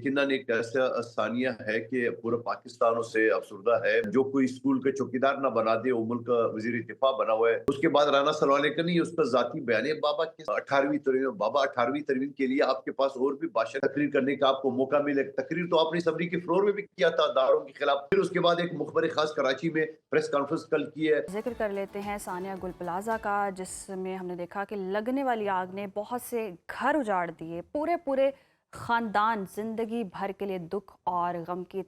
यकीनन एक ऐसा सानिया है कि पूरा पाकिस्तान उससे अफसरदा है। जो कोई स्कूल के चौकीदार ना बना दे, वो मुल्क का वजीर दिफा बना हुआ है। उसके बाद राना सलवाने का नहीं, उसका जाती बयान है। बाबा के 18वीं तरमीम, बाबा 18वीं तरमीम के लिए आपके पास और भी भाषण तकरीर करने का आपको मौका मिले। तकरीर तो आपने सबरी के फ्लोर में भी किया था दारों के खिलाफ। फिर उसके बाद एक मुखबर खास कराची में प्रेस कॉन्फ्रेंस कल की है। जिक्र कर लेते हैं सानिया गुल प्लाजा का, जिसमें हमने देखा कि लगने वाली आग ने बहुत से घर उजाड़ दिए। पूरे पूरे ख़ानदान ज़िंदगी भर के लिए दुख और गम की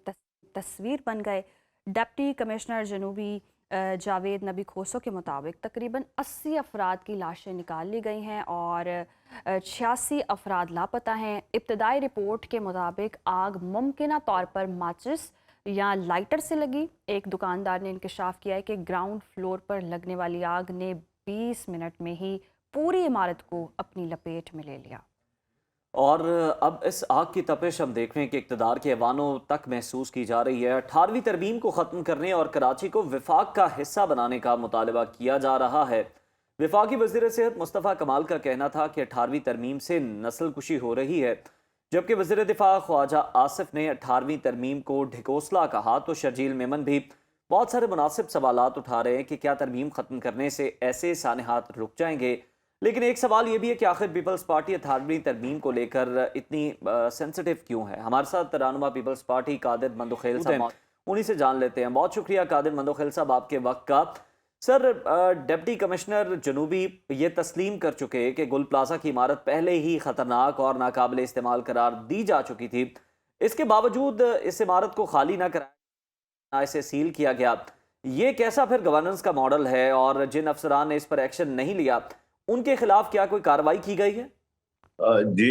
तस्वीर बन गए। डिप्टी कमिश्नर जनूबी जावेद नबी खोसो के मुताबिक तकरीबन 80 अफराद की लाशें निकाल ली गई हैं और 86 अफराद लापता हैं। इब्तदाई रिपोर्ट के मुताबिक आग मुमकिन तौर पर माचिस या लाइटर से लगी। एक दुकानदार ने इंकशाफ किया है कि ग्राउंड फ्लोर पर लगने वाली आग ने 20 मिनट में ही पूरी इमारत को अपनी लपेट में ले लिया। और अब इस आग की तपिश हम देख रहे हैं कि इक़्तिदार के ऐवानों तक महसूस की जा रही है। 18वीं तरमीम को ख़त्म करने और कराची को विफाक का हिस्सा बनाने का मुतालबा किया जा रहा है। विफाकी वज़ीर सेहत मुस्तफ़ा कमाल का कहना था कि 18वीं तरमीम से नस्ल कुशी हो रही है, जबकि वज़ीर दिफा ख्वाजा आसिफ ने 18वीं तरमीम को ढिकोसला कहा। तो शर्जील मेमन भी बहुत सारे मुनासिब सवालात उठा रहे हैं कि क्या तरमीम ख़त्म करने से ऐसे सानहात रुक जाएंगे। लेकिन एक सवाल ये भी है कि आखिर पीपल्स पार्टी 18वीं तरमीम को लेकर इतनी सेंसिटिव क्यों है। हमारे साथ रहनुमा पीपल्स पार्टी कादिर मंदोखेल साहब, उन्हीं से जान लेते हैं। बहुत शुक्रिया कादिर मंदोखेल साहब आपके वक्त का। सर, डिप्टी कमिश्नर जनूबी ये तस्लीम कर चुके कि गुल प्लाजा की इमारत पहले ही खतरनाक और नाकाबिल इस्तेमाल करार दी जा चुकी थी। इसके बावजूद इस इमारत को खाली ना कराया, ना इसे सील किया गया। ये कैसा फिर गवर्नेंस का मॉडल है? और जिन अफसरान ने इस पर एक्शन नहीं लिया, उनके खिलाफ क्या कोई कार्रवाई की गई है? जी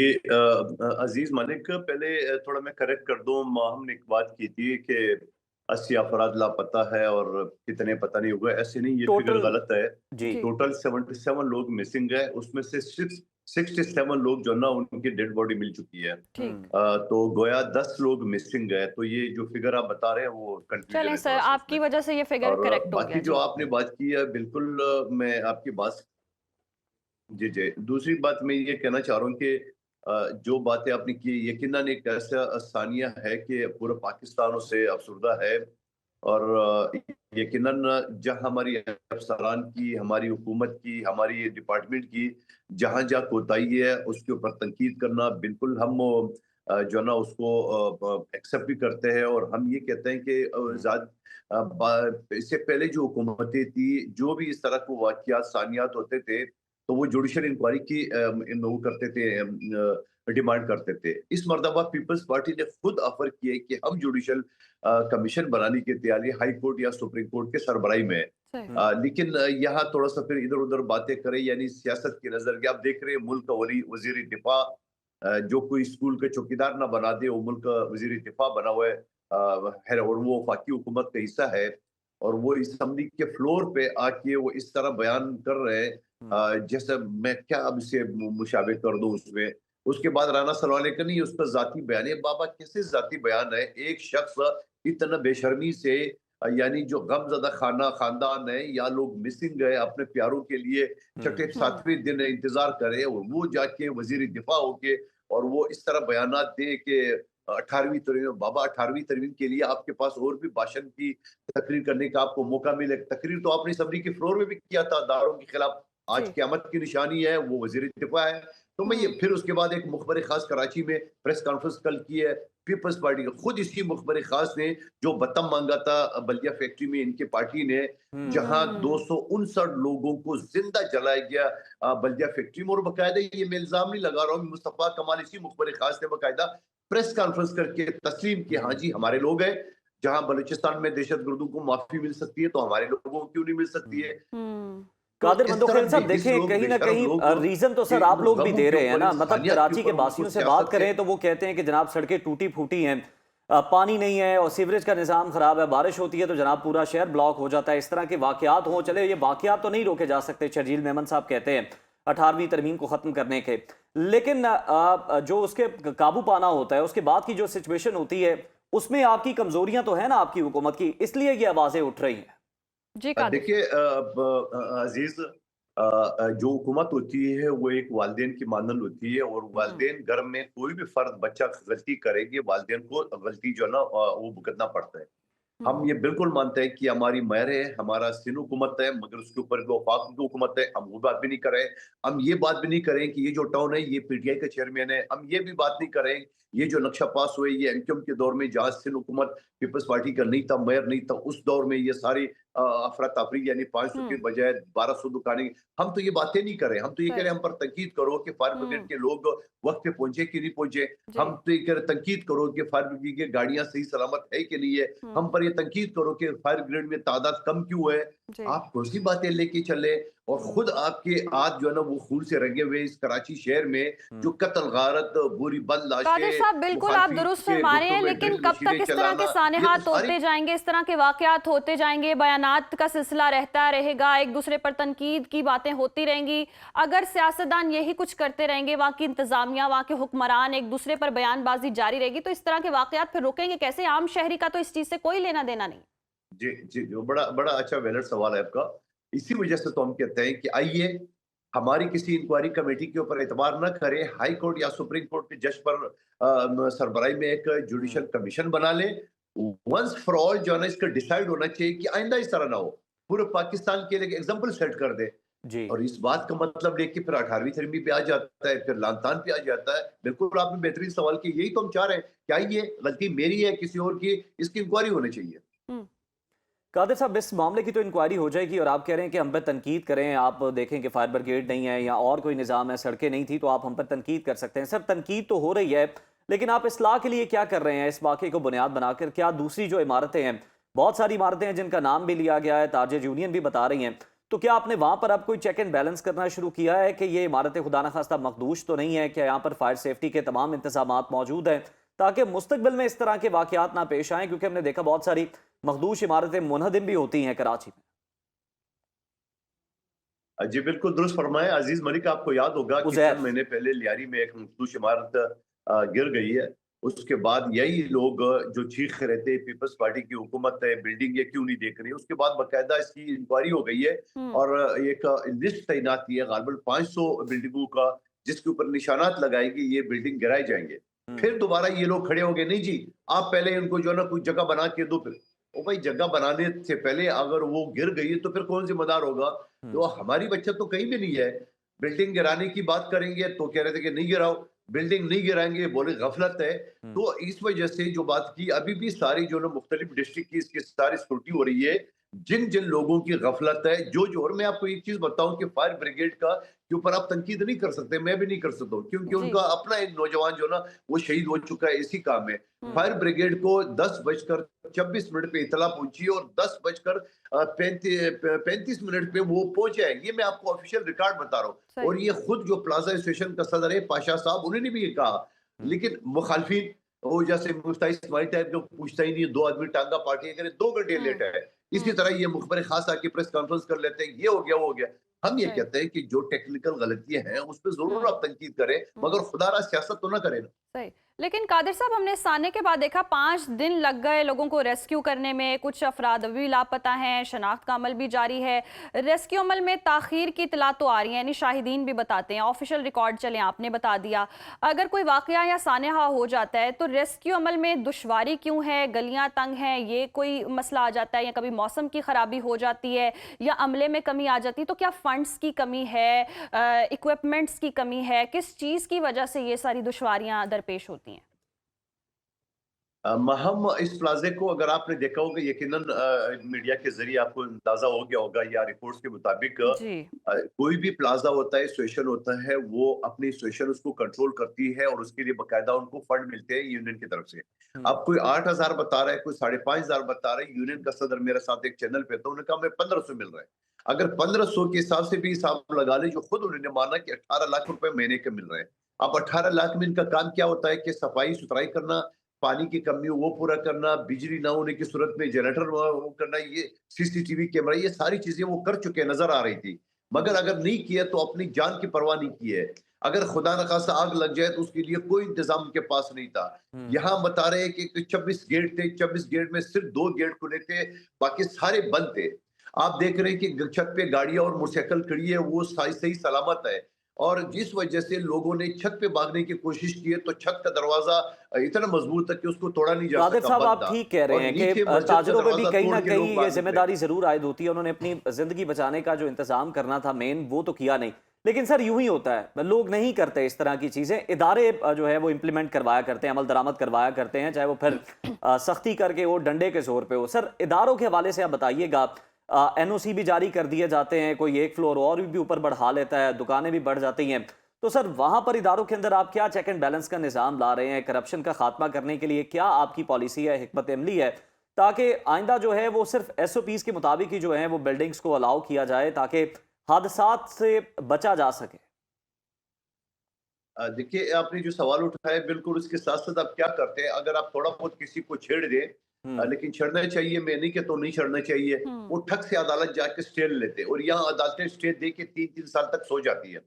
अजीज मलिक, पहले थोड़ा मैं करेक्ट कर दूं। हमने एक बात की थी कि 80 अफराद लापता है और कितने पता नहीं हुए। ऐसे नहीं, ये फिगर टोटल गलत है। जी। टोटल 77 लोग मिसिंग है। उसमें से 67 लोग जो ना उनकी डेड बॉडी मिल चुकी है। ठीक। तो गोया 10 लोग मिसिंग है। तो ये जो फिगर आप बता रहे हैं वो कंफ्यूजन चलें है सर, थोड़ा सा आपकी उसमें। वजह से ये फिगर और करेक्ट हो बाकी गया जो जी। आपने बात की है, बिल्कुल मैं आपकी बात। जी जी, दूसरी बात मैं ये कहना चाह रहा हूँ कि जो बातें आपने की, यकीनन एक ऐसा सानिया है कि पूरा पाकिस्तान उससे अफसरदा है। और यकीनन जहाँ हमारी अफसरान की, हमारी हुकूमत की, हमारी डिपार्टमेंट की जहाँ जहाँ कोताही है, उसके ऊपर तनकीद करना बिल्कुल हम जो है ना उसको एक्सेप्ट भी करते हैं। और हम ये कहते हैं कि इससे पहले जो हुकूमतें थी, जो भी इस तरह को वाकयात सानियात होते थे, तो वो जुडिशल इंक्वायरी की वो करते थे, डिमांड करते थे। इस मर्तबा पीपल्स पार्टी ने खुद ऑफर किया है कि हम जुडिशल कमीशन बनाने की तैयारी हाई कोर्ट या सुप्रीम कोर्ट के सरबराही में है। सही। लेकिन यहाँ थोड़ा सा फिर इधर उधर बातें करें, यानी सियासत की नजर के आप देख रहे हैं। मुल्क का वजीर दिफा जो कोई स्कूल के चौकीदार ना बना दे, वो मुल्क का वजीर दिफा बना हुआ है। और वो वफाकी हुकूमत का हिस्सा है। और वो असम्बली के फ्लोर पे आके वो इस तरह बयान कर रहे हैं, जैसे मैं क्या अब इसे मुशाबे कर दूं उसमें। उसके बाद राना सलवाने का नहीं, उसका जाती बयान है। बाबा कैसे जाती बयान है? एक शख्स इतना बेशर्मी से यानी जो गमजदा खानदान है या लोग मिसिंग गए अपने प्यारों के लिए, छठे हम्म। सातवें दिन इंतजार करे, और वो जाके वजीर दिफा होके और वो इस तरह बयानात दे कि 18वीं तरमीम, बाबा 18वीं तरमीम के लिए आपके पास और भी भाषण की तकरीर करने का आपको मौका मिले। तकरीर तो आपने सबरी के फ्लोर में भी किया था दारों के खिलाफ। आज जी। क़यामत की निशानी है, वो वज़ीर दिफ़ा है। तो मैं ये हम्म। फिर उसके बाद एक मुखबर ख़ास कराची में प्रेस कॉन्फ्रेंस कल की है। पीपल्स पार्टी का खुद इसी मुखबर ख़ास ने जो बतम मांगा था बल्दिया फैक्ट्री में इनकी पार्टी ने, जहां हम्म। 259 लोगों को जिंदा जलाया गया बल्दिया फैक्ट्री में। और बाकायदा ये मैं इल्जाम नहीं लगा रहा हूँ, मुस्तफ़ा कमाल इसी मुखबर ख़ास ने बाकायदा प्रेस कॉन्फ्रेंस करके तस्लीम की, हाँ जी हमारे लोग हैं। जहां बलूचिस्तान में दहशत गर्दों को माफी मिल सकती है, तो हमारे लोगों को क्यों नहीं मिल सकती है? हम्म। तो कादिर इस तरह मंदोखेल साहब, बेहिस देखें लोग, कहीं ना बेशर्म कहीं लोग रीजन तो कि सर आप वो लोग भी गमों दे के रहे हैं ऊपर, ना। मतलब इंसानियत के कराची के ऊपर उनको बासियों से बात सियासत के। करें तो वो कहते हैं कि जनाब सड़कें टूटी फूटी हैं, पानी नहीं है और सीवरेज का निज़ाम खराब है। बारिश होती है तो जनाब पूरा शहर ब्लॉक हो जाता है। इस तरह के वाकयात हों, चले ये वाकयात तो नहीं रोके जा सकते, शर्जील मेमन साहब कहते हैं 18वीं तरमीम को ख़त्म करने के। लेकिन जो उसके काबू पाना होता है, उसके बाद की जो सिचुएशन होती है, उसमें आपकी कमजोरियां तो है ना आपकी हुकूमत की, इसलिए ये आवाजें उठ रही हैं। जी कादिर देखिए साहब। अजीज, जो हुकूमत होती है वो एक वालिदैन की मानल होती है, और हम्म। वालिदैन घर में कोई भी फर्द बच्चा गलती करेगी, वालिदैन को गलती जो है ना वो भुगतना पड़ता है। हम हम्म। ये बिल्कुल मानते हैं कि हमारी मेहर है, हमारा सिंध हुकूमत है, मगर उसके ऊपर जो वफाक की हुकूमत है, हम वो बात भी नहीं कर रहे हैं। हम ये बात भी नहीं करें कि ये जो टाउन है ये पीटीआई का चेयरमैन है। हम ये भी बात नहीं करें, ये जो नक्शा पास हुए ये एमक्यूएम के दौर में, जहाँ सिंध हुकूमत पीपल्स पार्टी का नहीं था, मेयर नहीं था, उस दौर में ये सारी अफरा तफरी, यानी 500 के हम्म। बजाय 1200 दुकानें। हम तो ये बातें नहीं करें, हम तो ये कह रहे सही। हैं हम पर तनकीद करो कि फायर ब्रिगेड हम्म। के लोग वक्त पे पहुंचे कि नहीं पहुंचे। जी। हम तो ये कह रहे तनकीद करो कि फायर ब्रिगेड की गाड़ियां सही सलामत है कि नहीं है। हम हम्म। पर ये तनकीद करो कि फायर ब्रिगेड में तादाद कम क्यों है। जी। आप कौन सी बातें लेके चले, और हम्म। खुद आपके हाथ जो है ना वो खून से रंगे हुए इस कराची शहर में, जो कत्ल गारत, बुरी बंद कादिर लाशें, साहब, बिल्कुल आप मुखालफी दुरुस्त के फरमा रहे गुटों हैं, में लेकिन ड्रिल कब तक मशीनें इस तरह के चलाना, ये तो सानेहात सारी। होते जाएंगे, इस तरह के वाकयात होते जाएंगे, बयानात का सिलसिला रहता रहेगा, एक दूसरे पर तनकीद की बातें होती रहेंगी? अगर सियासतदान यही कुछ करते रहेंगे, वहाँ की इंतजामिया, वहाँ के हुक्मरान एक दूसरे पर बयानबाजी जारी रहेगी, तो इस तरह के वाकयात फिर रुकेंगे कैसे? आम शहरी का तो इस चीज से कोई लेना देना नहीं। जी, जी, जो बड़ा बड़ा अच्छा वैलिड सवाल है आपका। इसी वजह से तो हम कहते हैं कि आइए, हमारी किसी इंक्वायरी कमेटी के ऊपर एतबार न करें, हाई कोर्ट या सुप्रीम कोर्ट के जज पर सरबराही में एक जुडिशियल कमीशन बना ले। वंस फॉर ऑल जो है ना इसका डिसाइड होना चाहिए कि आइंदा इस तरह ना हो। पूरे पाकिस्तान के लिए एग्जाम्पल सेट कर दे। जी। और इस बात का मतलब लेके फिर 18वीं तरमीम पे आ जाता है, फिर लानतान पे आ जाता है। बिल्कुल आपने बेहतरीन सवाल किया, यही तो हम चाह रहे हैं कि आइए, गलती मेरी है किसी और की, इसकी इंक्वायरी होनी चाहिए। हम्म। कादिर साहब, इस मामले की तो इंक्वायरी हो जाएगी और आप कह रहे हैं कि हम पर तनकीद करें। आप देखें कि फायर ब्रिगेड नहीं है या और कोई निज़ाम है, सड़कें नहीं थी, तो आप हम पर तनकीद कर सकते हैं। सर, तनकीद तो हो रही है, लेकिन आप इस्लाह के लिए क्या कर रहे हैं? इस वाक़े को बुनियाद बनाकर क्या दूसरी जो इमारतें हैं, बहुत सारी इमारतें हैं जिनका नाम भी लिया गया है, ताजिर यूनियन भी बता रही हैं, तो क्या आपने वहाँ पर अब कोई चेक एंड बैलेंस करना शुरू किया है कि ये इमारतें खुदा न खास्ता मखदूश तो नहीं है, क्या यहाँ पर फायर सेफ्टी के तमाम इंतजामात मौजूद हैं, ताकि मुस्तकबिल में इस तरह के वाक़यात ना पेश आएँ? क्योंकि हमने देखा बहुत सारी मखदूश इमारतें मुनहदिम भी होती हैं कराची में। जी, बिल्कुल दुरुस्त फरमाया अजीज मलिक। आपको याद होगा कि उज़ैर। चंद महीने पहले लियारी में एक मखदूश इमारत गिर गई है। उसके बाद यही लोग जो चीख रहे थे पीपल्स पार्टी की हुकूमत है, बिल्डिंग ये क्यों नहीं देख रही, उसके बाद बाकायदा इसकी इंक्वायरी हो गई है, हम्म। और एक लिस्ट तैनात की है गालबन 500 बिल्डिंगों का, जिसके ऊपर निशानात लगाएंगे ये बिल्डिंग गिराए जाएंगे। हम्म। फिर दोबारा ये लोग खड़े हो गए, नहीं जी, आप पहले इनको जो है ना कोई जगह बना के दो। फिर ओ भाई, जगह बनाने से पहले अगर वो गिर गई है तो फिर कौन जिम्मेदार होगा? हम्म। तो हमारी बचत तो कहीं भी नहीं है। बिल्डिंग गिराने की बात करेंगे तो कह रहे थे कि नहीं गिराओ, बिल्डिंग नहीं गिराएंगे, बोले गफलत है। हम्म। तो इस वजह से जो बात की, अभी भी सारी जो ना मुख्तलिफ डिस्ट्रिक्ट की इसकी सारी स्क्रूटी हो रही है, जिन जिन लोगों की गफलत है, जो और मैं आपको एक चीज बताऊं कि फायर ब्रिगेड का के ऊपर आप तनकीद नहीं कर सकते, मैं भी नहीं कर सकता हूं, क्योंकि जी। उनका अपना एक नौजवान जो ना वो शहीद हो चुका है इसी काम में। हम्म। फायर ब्रिगेड को 10:26 पे इतला पहुंची और 10:35 पे वो पहुंचे हैं। ये मैं आपको ऑफिशियल रिकॉर्ड बता रहा हूँ, सही। और ये खुद जो प्लाजा स्टेशन का सदर है पाशा साहब, उन्होंने भी ये कहा। हम्म। लेकिन मुखालफिन वो जैसे मुफ्ताई इस्माइल टाइप का पूछता ही नहीं, 2 आदमी टांगा पार्टी करें, 2 घंटे लेट हम्म। है। इसी हम्म। तरह ये मुखबर खास आके प्रेस कॉन्फ्रेंस कर लेते हैं, ये हो गया वो हो गया। हम ये सही। कहते हैं कि जो टेक्निकल गलतियां हैं उस पर जरूर हम्म। आप तनकीद करें, हम्म। मगर खुदारा सियासत तो ना करें ना। सही। लेकिन कादिर साहब, हमने साने के बाद देखा 5 दिन लग गए लोगों को रेस्क्यू करने में, कुछ अफराद अभी लापता हैं, शनाख्त का अमल भी जारी है। रेस्क्यू अमल में ताखीर की इतला तो आ रही है, यानी शाहिदीन भी बताते हैं, ऑफिशियल रिकॉर्ड चले आपने बता दिया। अगर कोई वाकया या सानेहा हो जाता है तो रेस्क्यू अमल में दुश्वारी क्यों है? गलियां तंग हैं, ये कोई मसला आ जाता है, या कभी मौसम की खराबी हो जाती है, या अमले में कमी आ जाती है? तो क्या फंड्स की कमी है, इक्विपमेंट्स की कमी है, किस चीज़ की वजह से ये सारी दुश्वारियां दरपेश होती हैं? हम इस प्लाजे को, अगर आपने देखा होगा यकीनन मीडिया के जरिए आपको अंदाजा हो गया होगा, या रिपोर्ट्स के मुताबिक जी। कोई भी प्लाजा होता है, सिचुएशन होता है, वो अपनी सिचुएशन उसको कंट्रोल करती है, और उसके लिए बकायदा उनको फंड मिलते हैं यूनियन की तरफ से। हम्म। अब कोई 8,000 बता रहा है, कोई 5,500 बता रहा है। यूनियन का सदर मेरे साथ एक चैनल पे था, उन्होंने कहा हमें 1,500 मिल रहा है। अगर 1,500 के हिसाब से भी हिसाब लगा ले, जो खुद उन्होंने माना कि 18 लाख रुपए महीने के मिल रहे हैं। अब 18 लाख में इनका काम क्या होता है कि सफाई सुथराई करना, पानी की कमी हो वो पूरा करना, बिजली ना होने की सूरत में जनरेटर वो करना, ये सीसीटीवी कैमरा, ये सारी चीजें वो कर चुके हैं, नजर आ रही थी। मगर अगर नहीं किया तो अपनी जान की परवाह नहीं की है। अगर खुदा न खास्ता आग लग जाए तो उसके लिए कोई इंतजाम उनके पास नहीं था। हम्म। यहाँ बता रहे हैं कि 26 गेट थे, 26 गेट में सिर्फ 2 गेट खुले थे, बाकी सारे बंद थे। आप देख रहे हैं कि छत पे गाड़ियां और मोटरसाइकिल खड़ी है, वो सही सही सलामत है। और जिस वजह से लोगों ने छत पे भागने की कोशिश की है, तो छत का दरवाजा इतना मजबूत था कि उसको तोड़ा नहीं जा कादिर सका, साहब, बंद आप था। ठीक कह रहे और हैं कि नीचे मस्जिद का ताजिरों पे भी दरवाजा कहीं तोड़ ना के लोग कहीं ये भाग निकले। जिम्मेदारी जरूर आयद होती है। उन्होंने अपनी जिंदगी बचाने का जो इंतजाम करना था मेन, वो तो किया नहीं। लेकिन सर यूं ही होता है, लोग नहीं करते इस तरह की चीजें। इदारे जो है वो इम्प्लीमेंट करवाया करते हैं, अमल दरामद करवाया करते हैं, चाहे वो फिर सख्ती करके हो, डंडे के जोर पे हो। सर इदारों के हवाले से आप बताइएगा, एनओसी भी जारी कर दिए जाते हैं, कोई एक फ्लोर और भी ऊपर बढ़ा लेता है, दुकानें भी बढ़ जाती हैं। तो सर वहां पर इदारों के अंदर आप क्या चेक एंड बैलेंस का निज़ाम ला रहे हैं? करप्शन का खात्मा करने के लिए क्या आपकी पॉलिसी है, हिकमत अमली है, ताकि आइंदा जो है वो सिर्फ एसओपीज के मुताबिक ही जो है वो बिल्डिंग्स को अलाउ किया जाए, ताकि हादसात से बचा जा सके? देखिए, आपने जो सवाल उठाया बिल्कुल उसके साथ साथ आप क्या करते हैं, अगर आप थोड़ा बहुत किसी को छेड़ दें, हम्म। लेकिन छेड़ना चाहिए, मैं नहीं कहता नहीं छेड़ना चाहिए, हम्म। वो ठग से अदालत जाके स्टे ले लेते हैं, और यहाँ अदालतें स्टे दे के 3-3 साल तक सो जाती है।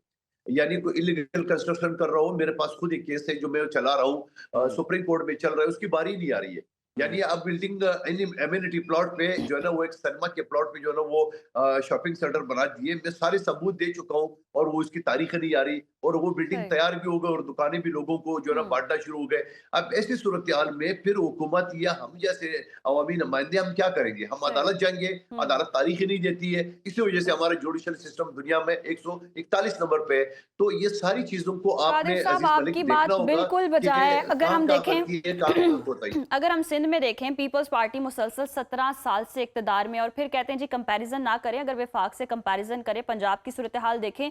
यानी कोई इलीगल कंस्ट्रक्शन कर रहा हूँ, मेरे पास खुद एक केस है जो मैं चला रहा हूँ, हम्म। सुप्रीम कोर्ट में चल रहा है, उसकी बारी नहीं आ रही है। हम्म। यानी आप बिल्डिंग एम्यूनिटी प्लॉट पे जो है ना, वो एक सिनेमा के प्लॉट पे जो है ना वो शॉपिंग सेंटर बना दिए, मैं सारे सबूत दे चुका हूँ, और वो उसकी तारीख नहीं आ रही, और वो बिल्डिंग सही। तैयार भी हो गए और दुकानें भी लोगों को जो है ना हम्म। बांटना शुरू हो गए। अब ऐसी सूरत हाल में फिर हुकूमत या हम जैसे अवामी नुमाइंदे हम क्या करेंगे? हम सही। अदालत जाएंगे, हम्म। अदालत तारीख ही नहीं देती है, इसी वजह से हमारा जुडिशल सिस्टम दुनिया में 141 नंबर पे है। तो ये सारी चीजों को कादिर आपने साहब, अजीज मलिक आपकी देखना बात होगा बिल्कुल कि बजा है। अगर काम हम कहाँ देखें करती है, काम कहाँ होता है। अगर हम सिंध में देखें, पीपल्स पार्टी मुसलसल 17 साल से इक्तदार में, और फिर कहते हैं जी कंपैरिजन ना करें, अगर वफाक से कंपैरिजन करें, पंजाब की सूरत हाल देखें,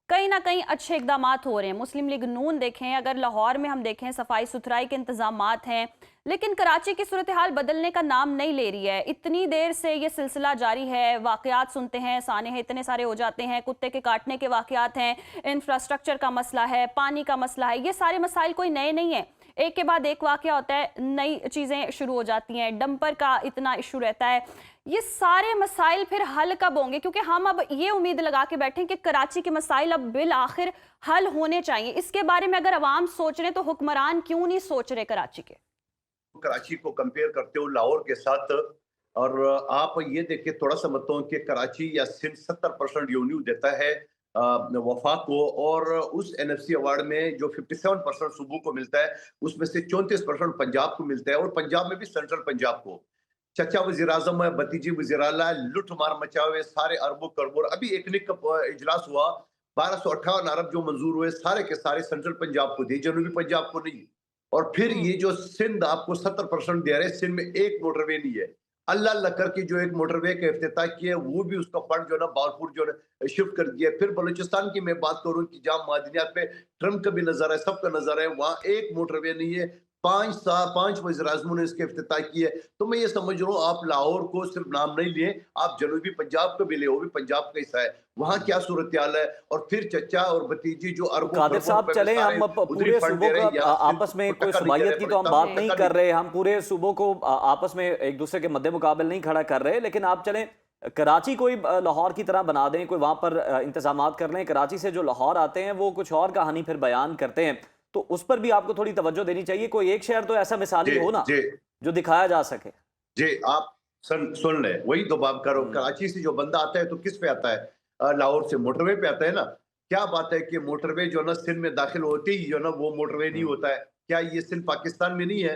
कहीं ना कहीं अच्छे इकदाम हो रहे हैं। मुस्लिम लीग नून देखें, अगर लाहौर में हम देखें सफाई सुथराई के इंतजाम हैं, लेकिन कराची की सूरत हाल बदलने का नाम नहीं ले रही है। इतनी देर से ये सिलसिला जारी है, वाकयात सुनते हैं, साने हैं इतने सारे हो जाते हैं, कुत्ते के काटने के वाकयात हैं, इंफ्रास्ट्रक्चर का मसला है, पानी का मसला है, ये सारे मसाइल कोई नए नहीं है। एक के बाद एक वाकया होता है, नई चीजें शुरू हो जाती हैं, डंपर का इतना इशू रहता है। ये सारे मसाइल फिर हल कब होंगे? क्योंकि हम अब ये उम्मीद लगा के बैठे हैं कि कराची के मसाइल अब बिल आखिर हल होने चाहिए। इसके बारे में अगर अवाम सोच रहे तो हुक्मरान क्यों नहीं सोच रहे कराची के? कराची को कंपेयर करते हो लाहौर के साथ, और आप ये देख के थोड़ा समझता हूँ कि कराची या सिंध 70% रेवेन्यू देता है वफाक को, और उस एनएफसी अवार्ड में जो 57% सूबों को मिलता है, उसमें से 34% पंजाब को मिलता है, और पंजाब में भी सेंट्रल पंजाब को। चचा वजीर आजम है, भतीजी वजीर आला, लुट मार मचाए हुए सारे अरबों करोड़। अभी इकनिक का इजलास हुआ, 1258 अरब जो मंजूर हुए सारे के सारे सेंट्रल पंजाब को दिए, जनूबी पंजाब को नहीं। और फिर ये जो सिंध आपको 70% दे रहे हैं, सिंध में एक मोटरवे नहीं है। अल्लाह अल्लाह करके जो एक मोटरवे का इफ्तिताह किया, वो भी उसका फंड जो है ना बालपुर जो है शिफ्ट कर दिया। फिर बलूचिस्तान की मैं बात करूं कि जहां मादनियात पे ट्रम्प का भी नजर है, सबका नजर है, वहां एक मोटरवे नहीं है। 5 वज़ीर आज़मों ने इसके इफ्तिताह किए। तो मैं ये समझ रहा हूँ, आप लाहौर को सिर्फ नाम नहीं लिए, आप जनूबी पंजाब को भी ले, वो भी पंजाब का हिस्सा है, वहाँ क्या सूरत हाल है। और फिर चचा और भतीजी जो तो अरबों कादिर खरबों साहब रुपए में चलें, सारे हम उधरी पूरे फंड सूबों दे रहे का हैं, यहाँ सिंध आपस में को कोई टक्कर नहीं दे सूबाहियत रहे, की तो हम बलूचिस्तान बात को नहीं टक्कर कर नहीं। रहे, हम पूरे सूबों को आपस में एक दूसरे के मद्दे मुकाबले नहीं खड़ा कर रहे। लेकिन आप चलें कराची कोई लाहौर की तरह बना दें, कोई वहां पर इंतजामात कर लें। कराची से जो लाहौर आते हैं वो कुछ और कहानी फिर बयान करते हैं, तो उस पर भी आपको थोड़ी तवज्जो देनी चाहिए। कोई एक शहर तो ऐसा मिसाली जी हो ना जी जो दिखाया जा सके। जी, आप सुन लें, वही तो बात करो। हम्म। कराची से जो बंदा आता है तो किस पे आता है? लाहौर से मोटरवे पे आता है ना। क्या बात है कि मोटरवे जो है ना सिंध में दाखिल होते ही जो है ना वो मोटरवे नहीं हम्म। होता है। क्या ये सिंध पाकिस्तान में नहीं है?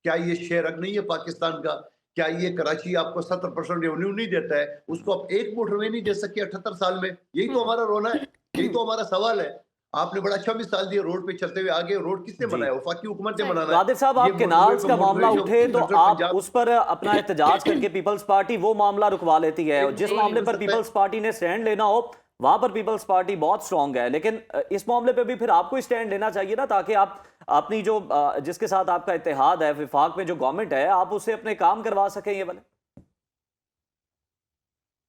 क्या ये शेरक नहीं है पाकिस्तान का? क्या ये कराची आपको 70% रेवेन्यू नहीं देता है? उसको आप एक मोटरवे नहीं दे सके 78 साल में? यही तो हमारा रोना है, यही तो हमारा सवाल है। आपने बड़ा अच्छा मिसाल दिया, रोड पे चलते हुए आगे। रोड किसने जी बनाया? वफाकी हुकूमत ने सही। बनाना है। कादिर साहब, ये आप केनाल्स का मामला मोटरवे जो उठे तो सेंट्रल आप पंजाब उस पर अपना एहतजाज करके पीपल्स पार्टी वो मामला रुकवा लेती है, और एक जिस जी। मामले हो पर सकता है। पीपल्स पार्टी ने स्टैंड लेना हो वहां पर पीपल्स पार्टी बहुत स्ट्रांग है। लेकिन इस मामले पे भी फिर आपको स्टैंड लेना चाहिए ना, ताकि आप अपनी जो जिसके साथ आपका इत्तेहाद है, विफाक में जो गवर्नमेंट है, आप उससे अपने काम करवा सकें ये वाले।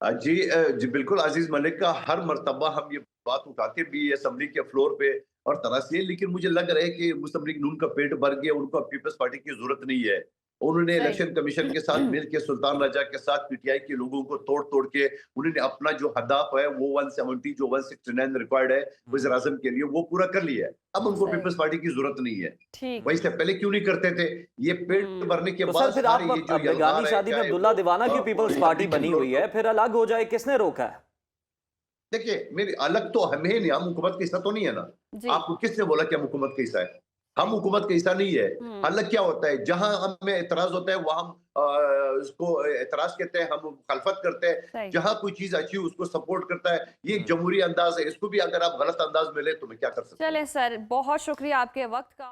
जी बिल्कुल, अजीज मलिक का हर मर्तबा हम ये बात उठाते भी असम्बली के फ्लोर पे और तरह से, लेकिन मुझे लग रहा है कि मुस्लिम लीग नून का पेट भर गया, उनको अब पीपल्स पार्टी की जरूरत नहीं है। उन्होंने सही। इलेक्शन कमीशन के साथ मिल के सुल्तान रजा के साथ पीटीआई के लोगों को तोड़ तोड़ के उन्होंने अपना जो हदाफ है वो 170 जो 169 रिक्वायर्ड है वज़ीर आज़म के लिए वो पूरा कर लिया है। अब उनको सही। पीपल्स पार्टी की जरूरत नहीं है। ठीक। वही से पहले क्यों नहीं करते थे? ये पेट भरने के तो बाद सर फिर सारे आप ये जो अब बेगानी यलगार है, शादी में चाहे अब्दुल्ला वो, दीवाना की पीपल्स पार्टी रिपब्लिकन बनी हुई है, फिर अलग हो जाए, किसने रोका है? देखिए मेरी अलग तो हमें नहीं, हम हुकूमत का हिस्सा तो नहीं है ना। जी। आपको किसने बोला कि हम हुकूमत का हिस्सा है? हम हुकूमत का हिस्सा नहीं है। अलग क्या होता है, जहां हमें एतराज होता है वहां हम उसको एतराज कहते हैं, हम मुखालफत करते हैं। सही। जहां कोई चीज अच्छी हो उसको सपोर्ट करता है। ये एक जमहूरी अंदाज है, इसको भी अगर आप गलत अंदाज में ले तो मैं क्या कर सकता हूँ? चलें सर, बहुत शुक्रिया आपके वक्त का।